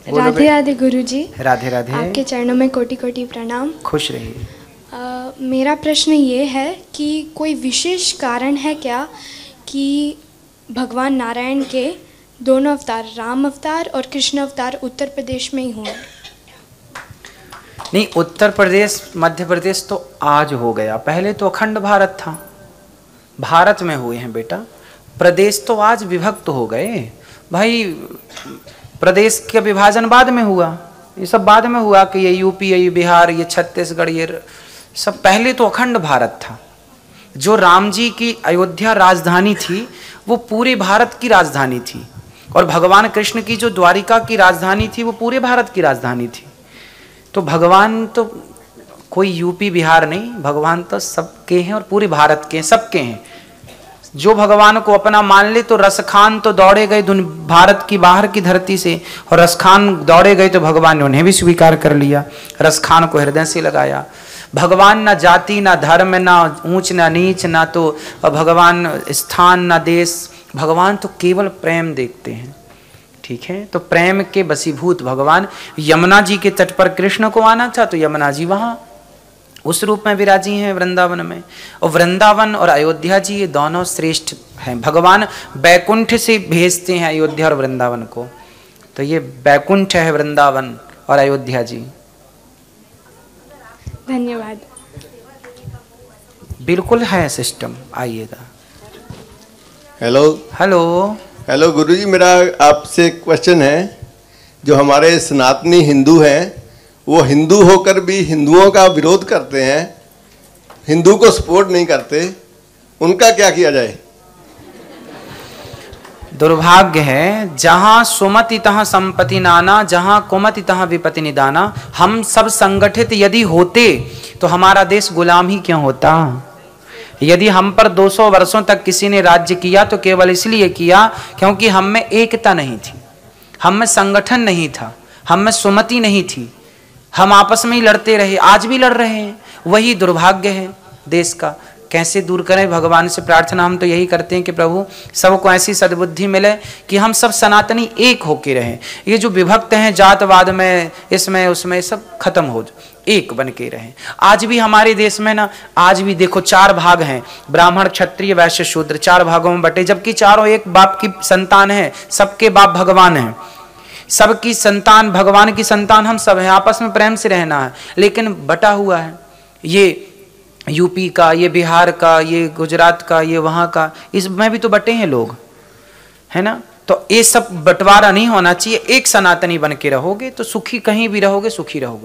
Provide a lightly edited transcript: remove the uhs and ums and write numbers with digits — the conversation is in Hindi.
राधे राधे गुरुजी। राधे राधे। आपके चरणों में कोटि कोटि प्रणाम। खुश रहिए। मेरा प्रश्न ये है कि कोई विशेष कारण है क्या कि भगवान नारायण के दोनों अवतार, राम अवतार और कृष्ण अवतार उत्तर प्रदेश में ही हुए? नहीं, उत्तर प्रदेश मध्य प्रदेश तो आज हो गया, पहले तो अखंड भारत था। भारत में हुए हैं बेटा, प्रदेश तो आज विभक्त हो गए भाई। प्रदेश का विभाजन बाद में हुआ, ये सब बाद में हुआ कि ये यूपी, ये बिहार, ये छत्तीसगढ़, ये सब। पहले तो अखंड भारत था। जो राम जी की अयोध्या राजधानी थी वो पूरे भारत की राजधानी थी, और भगवान कृष्ण की जो द्वारिका की राजधानी थी वो पूरे भारत की राजधानी थी। तो भगवान तो कोई यूपी बिहार नहीं, भगवान तो सबके हैं और पूरे भारत के हैं, सबके हैं। जो भगवान को अपना मान ले तो रसखान तो दौड़े गए भारत की बाहर की धरती से, और रसखान दौड़े गए तो भगवान ने उन्हें भी स्वीकार कर लिया, रसखान को हृदय से लगाया। भगवान ना जाति ना धर्म ना ऊंच ना नीच, ना तो भगवान स्थान ना देश, भगवान तो केवल प्रेम देखते हैं। ठीक है, तो प्रेम के वशीभूत भगवान। यमुना जी के तट पर कृष्ण को आना था तो यमुना जी वहां उस रूप में विराजी हैं वृंदावन में। और वृंदावन और अयोध्या जी ये दोनों श्रेष्ठ हैं। भगवान बैकुंठ से भेजते हैं अयोध्या और वृंदावन को, तो ये बैकुंठ है वृंदावन और अयोध्या जी। धन्यवाद। बिल्कुल है सिस्टम, आइएगा। हेलो हेलो हेलो गुरुजी, मेरा आपसे क्वेश्चन है। जो हमारे सनातनी हिंदू हैं वो हिंदू होकर भी हिंदुओं का विरोध करते हैं, हिंदू को सपोर्ट नहीं करते, उनका क्या किया जाए? दुर्भाग्य है, जहां सुमति तहां संपत्ति नाना, जहां कुमति तहां विपत्ति निदाना। हम सब संगठित यदि होते तो हमारा देश गुलाम ही क्यों होता। यदि हम पर 200 वर्षों तक किसी ने राज्य किया तो केवल इसलिए किया क्योंकि हम में एकता नहीं थी, हम में संगठन नहीं था, हम में सुमति नहीं थी, हम आपस में ही लड़ते रहे, आज भी लड़ रहे हैं। वही दुर्भाग्य है देश का। कैसे दूर करें? भगवान से प्रार्थना हम तो यही करते हैं कि प्रभु सबको ऐसी सद्बुद्धि मिले कि हम सब सनातनी एक होके रहें। ये जो विभक्त हैं जातवाद में, इसमें उसमें, सब खत्म हो, एक बन के रहें। आज भी हमारे देश में ना, आज भी देखो 4 भाग हैं, ब्राह्मण क्षत्रिय वैश्य शूद्र, 4 भागों में बटे, जबकि चारों एक बाप की संतान है, सबके बाप भगवान हैं, सबकी संतान भगवान की संतान हम सब हैं। आपस में प्रेम से रहना है, लेकिन बटा हुआ है। ये यूपी का, ये बिहार का, ये गुजरात का, ये वहाँ का, इसमें भी तो बटे हैं लोग, है ना। तो ये सब बंटवारा नहीं होना चाहिए। एक सनातनी बन के रहोगे तो सुखी, कहीं भी रहोगे सुखी रहोगे।